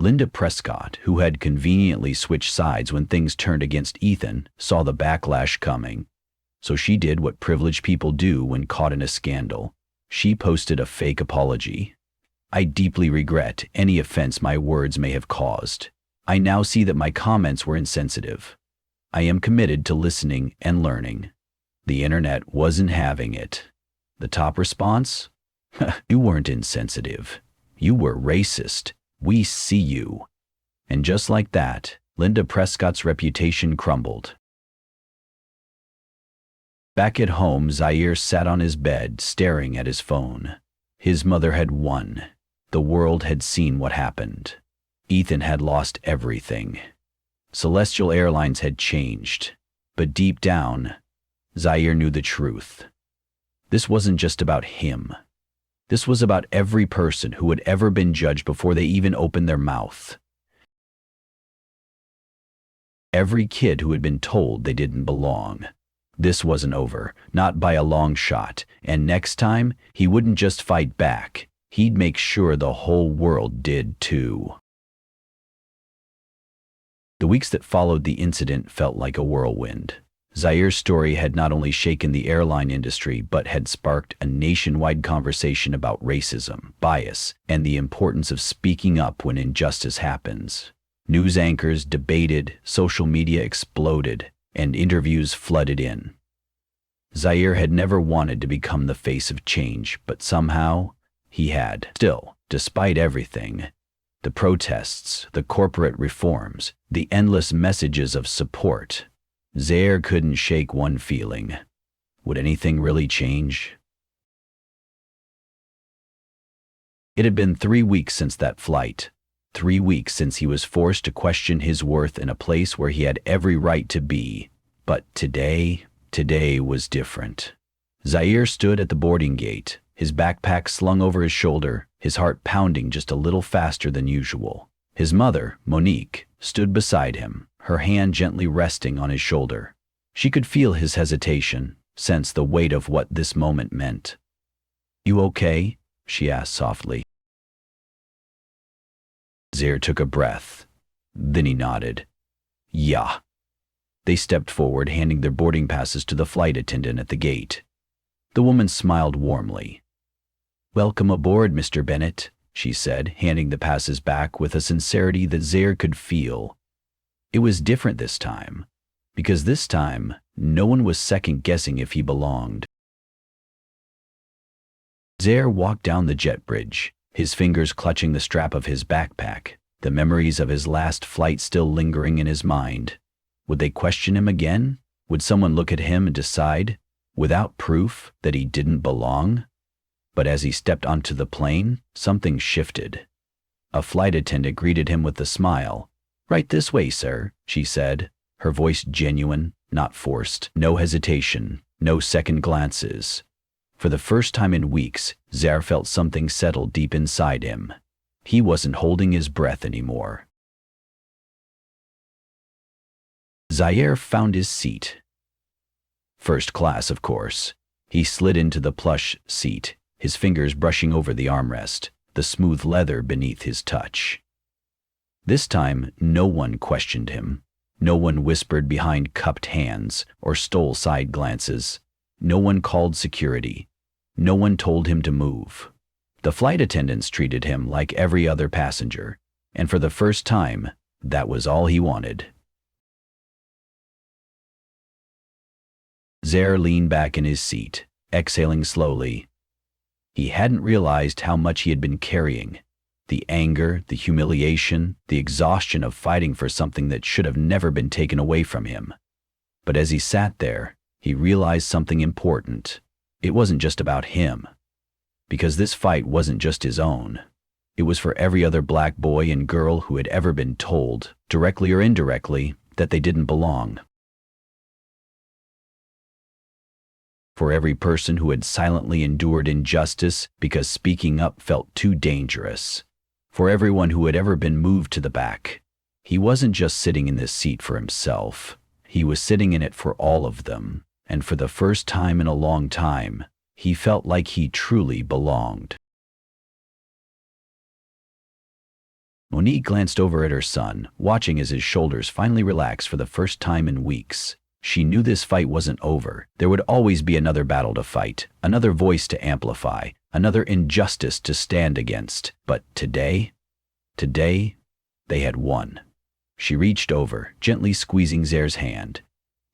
Linda Prescott, who had conveniently switched sides when things turned against Ethan, saw the backlash coming. So she did what privileged people do when caught in a scandal. She posted a fake apology. "I deeply regret any offense my words may have caused. I now see that my comments were insensitive. I am committed to listening and learning." The internet wasn't having it. The top response? "You weren't insensitive. You were racist. We see you." And just like that, Linda Prescott's reputation crumbled. Back at home, Zaire sat on his bed, staring at his phone. His mother had won. The world had seen what happened. Ethan had lost everything. Celestial Airlines had changed. But deep down, Zaire knew the truth. This wasn't just about him. This was about every person who had ever been judged before they even opened their mouth. Every kid who had been told they didn't belong. This wasn't over, not by a long shot, and next time, he wouldn't just fight back. He'd make sure the whole world did too. The weeks that followed the incident felt like a whirlwind. Zaire's story had not only shaken the airline industry, but had sparked a nationwide conversation about racism, bias, and the importance of speaking up when injustice happens. News anchors debated, social media exploded, and interviews flooded in. Zaire had never wanted to become the face of change, but somehow he had. Still, despite everything, the protests, the corporate reforms, the endless messages of support, Zaire couldn't shake one feeling. Would anything really change? It had been 3 weeks since that flight. 3 weeks since he was forced to question his worth in a place where he had every right to be. But today was different. Zaire stood at the boarding gate, his backpack slung over his shoulder, his heart pounding just a little faster than usual. His mother, Monique, stood beside him, her hand gently resting on his shoulder. She could feel his hesitation, sense the weight of what this moment meant. "You okay?" she asked softly. Zaire took a breath. Then he nodded. "Yeah." They stepped forward, handing their boarding passes to the flight attendant at the gate. The woman smiled warmly. "Welcome aboard, Mr. Bennett," she said, handing the passes back with a sincerity that Zaire could feel. It was different this time, because this time, no one was second-guessing if he belonged. Zaire walked down the jet bridge, his fingers clutching the strap of his backpack, the memories of his last flight still lingering in his mind. Would they question him again? Would someone look at him and decide, without proof, that he didn't belong? But as he stepped onto the plane, something shifted. A flight attendant greeted him with a smile. "Right this way, sir," she said, her voice genuine, not forced. No hesitation, no second glances. For the first time in weeks, Zaire felt something settle deep inside him. He wasn't holding his breath anymore. Zaire found his seat. First class, of course. He slid into the plush seat, his fingers brushing over the armrest, the smooth leather beneath his touch. This time, no one questioned him. No one whispered behind cupped hands or stole side glances. No one called security. No one told him to move. The flight attendants treated him like every other passenger, and for the first time, that was all he wanted. Zaire leaned back in his seat, exhaling slowly. He hadn't realized how much he had been carrying, The anger, the humiliation, the exhaustion of fighting for something that should have never been taken away from him. But as he sat there, he realized something important. It wasn't just about him. Because this fight wasn't just his own. It was for every other black boy and girl who had ever been told, directly or indirectly, that they didn't belong. For every person who had silently endured injustice because speaking up felt too dangerous. For everyone who had ever been moved to the back. He wasn't just sitting in this seat for himself. He was sitting in it for all of them, and for the first time in a long time, he felt like he truly belonged. Monique glanced over at her son, watching as his shoulders finally relaxed for the first time in weeks. She knew this fight wasn't over. There would always be another battle to fight, another voice to amplify, another injustice to stand against. But today, they had won. She reached over, gently squeezing Zaire's hand.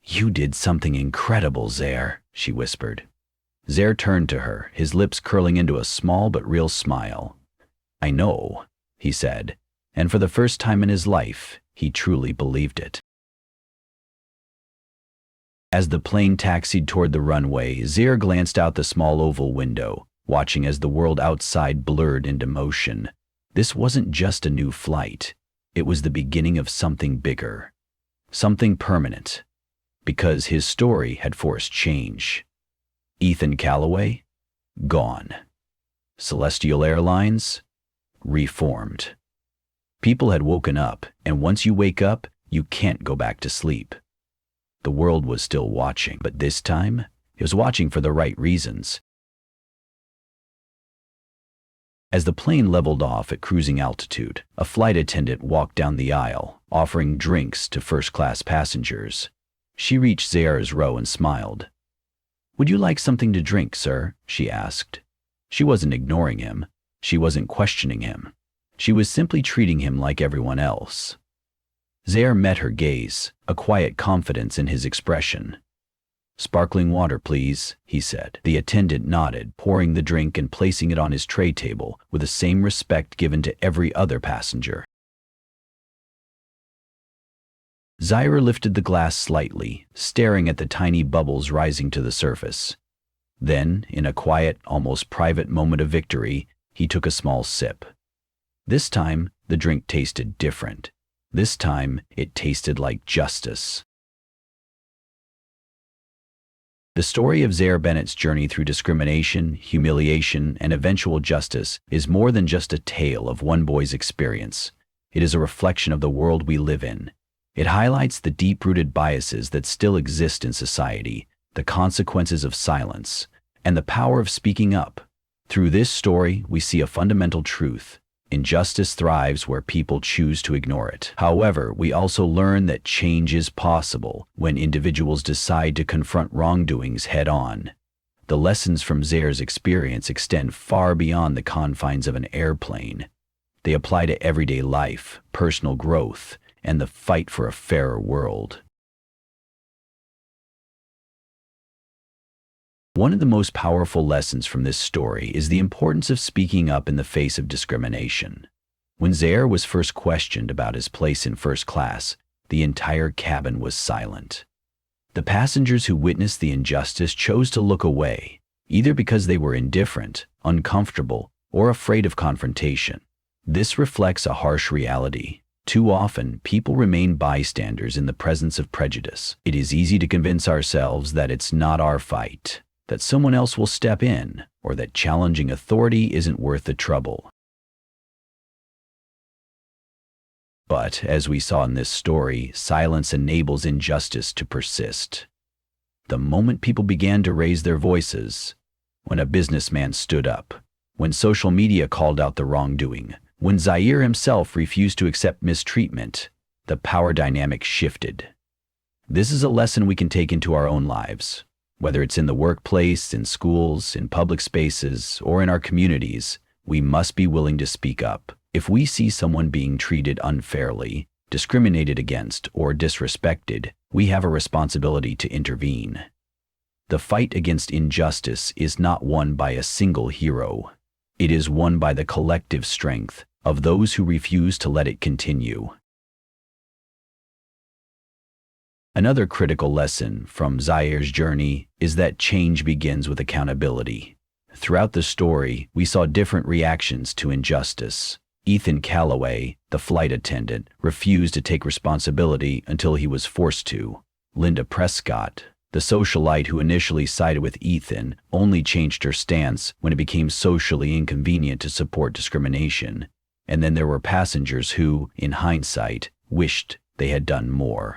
"You did something incredible, Zaire," she whispered. Zaire turned to her, his lips curling into a small but real smile. "I know," he said, and for the first time in his life, he truly believed it. As the plane taxied toward the runway, Zaire glanced out the small oval window, watching as the world outside blurred into motion. This wasn't just a new flight. It was the beginning of something bigger, something permanent, because his story had forced change. Ethan Calloway? Gone. Celestial Airlines? Reformed. People had woken up, and once you wake up, you can't go back to sleep. The world was still watching, but this time, it was watching for the right reasons. As the plane leveled off at cruising altitude, a flight attendant walked down the aisle, offering drinks to first-class passengers. She reached Zaire's row and smiled. "Would you like something to drink, sir?" she asked. She wasn't ignoring him. She wasn't questioning him. She was simply treating him like everyone else. Zaire met her gaze, a quiet confidence in his expression. "Sparkling water, please," he said. The attendant nodded, pouring the drink and placing it on his tray table with the same respect given to every other passenger. Zaire lifted the glass slightly, staring at the tiny bubbles rising to the surface. Then, in a quiet, almost private moment of victory, he took a small sip. This time, the drink tasted different. This time, it tasted like justice. The story of Zaire Bennett's journey through discrimination, humiliation, and eventual justice is more than just a tale of one boy's experience. It is a reflection of the world we live in. It highlights the deep-rooted biases that still exist in society, the consequences of silence, and the power of speaking up. Through this story, we see a fundamental truth. Injustice thrives where people choose to ignore it. However, we also learn that change is possible when individuals decide to confront wrongdoings head-on. The lessons from Zaire's experience extend far beyond the confines of an airplane. They apply to everyday life, personal growth, and the fight for a fairer world. One of the most powerful lessons from this story is the importance of speaking up in the face of discrimination. When Zaire was first questioned about his place in first class, the entire cabin was silent. The passengers who witnessed the injustice chose to look away, either because they were indifferent, uncomfortable, or afraid of confrontation. This reflects a harsh reality. Too often, people remain bystanders in the presence of prejudice. It is easy to convince ourselves that it's not our fight, that someone else will step in, or that challenging authority isn't worth the trouble. But, as we saw in this story, silence enables injustice to persist. The moment people began to raise their voices, when a businessman stood up, when social media called out the wrongdoing, when Zaire himself refused to accept mistreatment, the power dynamic shifted. This is a lesson we can take into our own lives. Whether it's in the workplace, in schools, in public spaces, or in our communities, we must be willing to speak up. If we see someone being treated unfairly, discriminated against, or disrespected, we have a responsibility to intervene. The fight against injustice is not won by a single hero. It is won by the collective strength of those who refuse to let it continue. Another critical lesson from Zaire's journey is that change begins with accountability. Throughout the story, we saw different reactions to injustice. Ethan Calloway, the flight attendant, refused to take responsibility until he was forced to. Linda Prescott, the socialite who initially sided with Ethan, only changed her stance when it became socially inconvenient to support discrimination. And then there were passengers who, in hindsight, wished they had done more.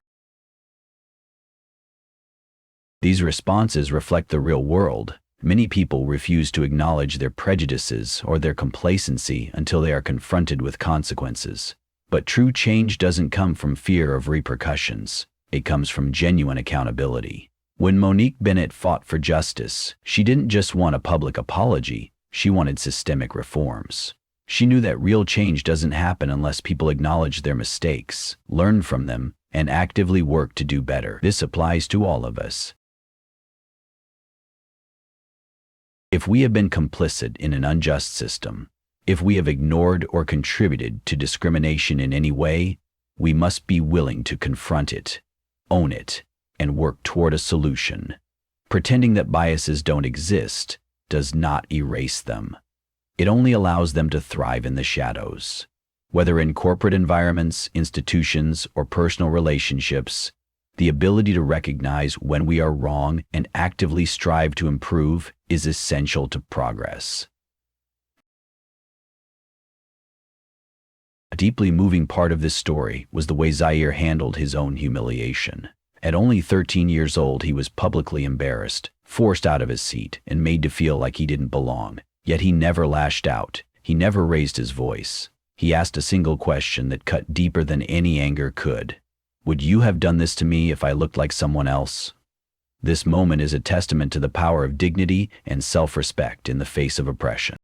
These responses reflect the real world. Many people refuse to acknowledge their prejudices or their complacency until they are confronted with consequences. But true change doesn't come from fear of repercussions. It comes from genuine accountability. When Monique Bennett fought for justice, she didn't just want a public apology, she wanted systemic reforms. She knew that real change doesn't happen unless people acknowledge their mistakes, learn from them, and actively work to do better. This applies to all of us. If we have been complicit in an unjust system, if we have ignored or contributed to discrimination in any way, we must be willing to confront it, own it, and work toward a solution. Pretending that biases don't exist does not erase them. It only allows them to thrive in the shadows. Whether in corporate environments, institutions, or personal relationships, the ability to recognize when we are wrong and actively strive to improve is essential to progress. A deeply moving part of this story was the way Zaire handled his own humiliation. At only 13 years old, he was publicly embarrassed, forced out of his seat, and made to feel like he didn't belong. Yet he never lashed out. He never raised his voice. He asked a single question that cut deeper than any anger could. Would you have done this to me if I looked like someone else? This moment is a testament to the power of dignity and self-respect in the face of oppression.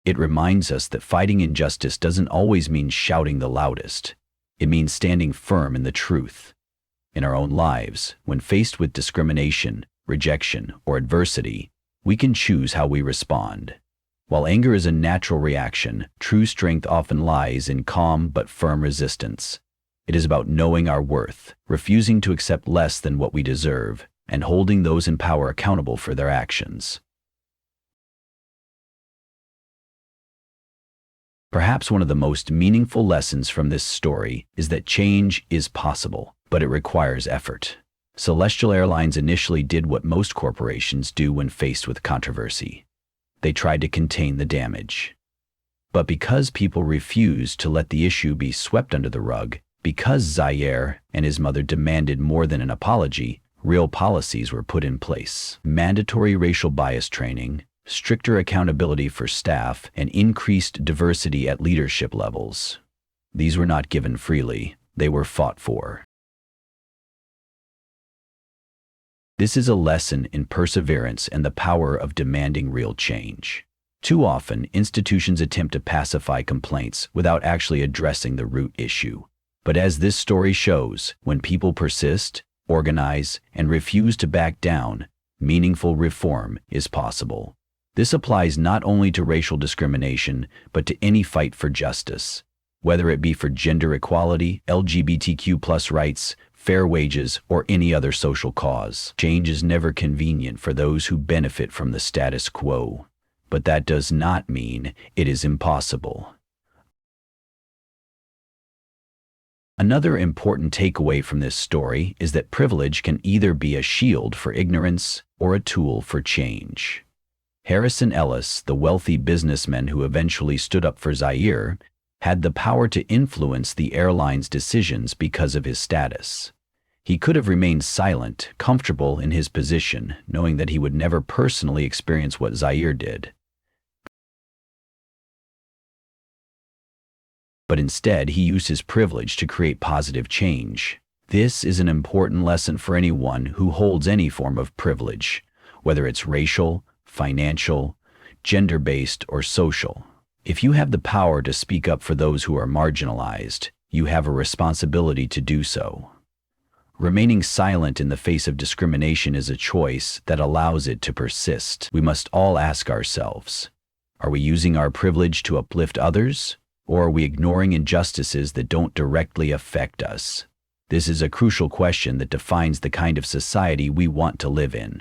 It reminds us that fighting injustice doesn't always mean shouting the loudest. It means standing firm in the truth. In our own lives, when faced with discrimination, rejection, or adversity, we can choose how we respond. While anger is a natural reaction, true strength often lies in calm but firm resistance. It is about knowing our worth, refusing to accept less than what we deserve, and holding those in power accountable for their actions. Perhaps one of the most meaningful lessons from this story is that change is possible, but it requires effort. Celestial Airlines initially did what most corporations do when faced with controversy. They tried to contain the damage. But because people refused to let the issue be swept under the rug, because Zaire and his mother demanded more than an apology, real policies were put in place. Mandatory racial bias training, stricter accountability for staff, and increased diversity at leadership levels. These were not given freely, they were fought for. This is a lesson in perseverance and the power of demanding real change. Too often, institutions attempt to pacify complaints without actually addressing the root issue. But as this story shows, when people persist, organize, and refuse to back down, meaningful reform is possible. This applies not only to racial discrimination, but to any fight for justice. Whether it be for gender equality, LGBTQ+ rights, fair wages, or any other social cause. Change is never convenient for those who benefit from the status quo, but that does not mean it is impossible. Another important takeaway from this story is that privilege can either be a shield for ignorance or a tool for change. Harrison Ellis, the wealthy businessman who eventually stood up for Zaire, had the power to influence the airline's decisions because of his status. He could have remained silent, comfortable in his position, knowing that he would never personally experience what Zaire did. But instead, he used his privilege to create positive change. This is an important lesson for anyone who holds any form of privilege, whether it's racial, financial, gender-based, or social. If you have the power to speak up for those who are marginalized, you have a responsibility to do so. Remaining silent in the face of discrimination is a choice that allows it to persist. We must all ask ourselves, Are we using our privilege to uplift others, or are we ignoring injustices that don't directly affect us? This is a crucial question that defines the kind of society we want to live in.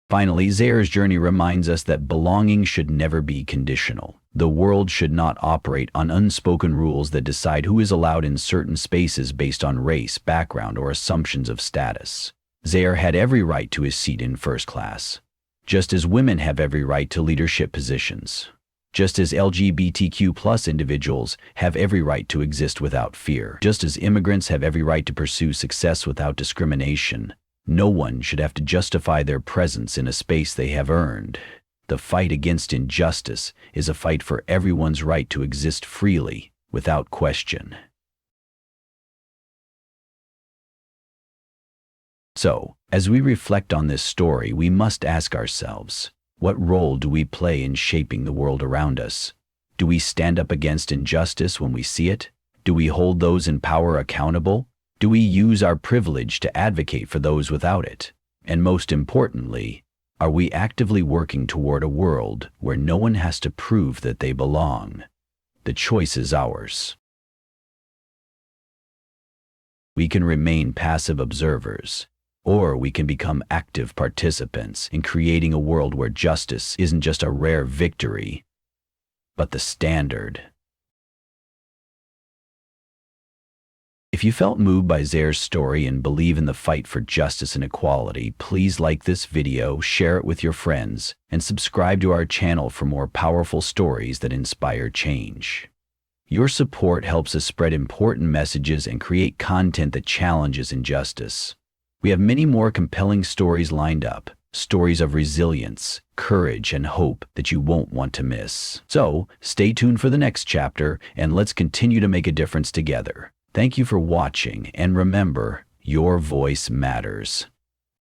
Finally, Zaire's journey reminds us that belonging should never be conditional. The world should not operate on unspoken rules that decide who is allowed in certain spaces based on race, background, or assumptions of status. Zaire had every right to his seat in first class, just as women have every right to leadership positions. Just as LGBTQ+ individuals have every right to exist without fear. Just as immigrants have every right to pursue success without discrimination. No one should have to justify their presence in a space they have earned. The fight against injustice is a fight for everyone's right to exist freely, without question. So, as we reflect on this story, we must ask ourselves, what role do we play in shaping the world around us? Do we stand up against injustice when we see it? Do we hold those in power accountable? Do we use our privilege to advocate for those without it? And most importantly, are we actively working toward a world where no one has to prove that they belong? The choice is ours. We can remain passive observers, or we can become active participants in creating a world where justice isn't just a rare victory, but the standard. If you felt moved by Zaire's story and believe in the fight for justice and equality, please like this video, share it with your friends, and subscribe to our channel for more powerful stories that inspire change. Your support helps us spread important messages and create content that challenges injustice. We have many more compelling stories lined up, stories of resilience, courage, and hope that you won't want to miss. So, stay tuned for the next chapter, and let's continue to make a difference together. Thank you for watching, and remember, your voice matters.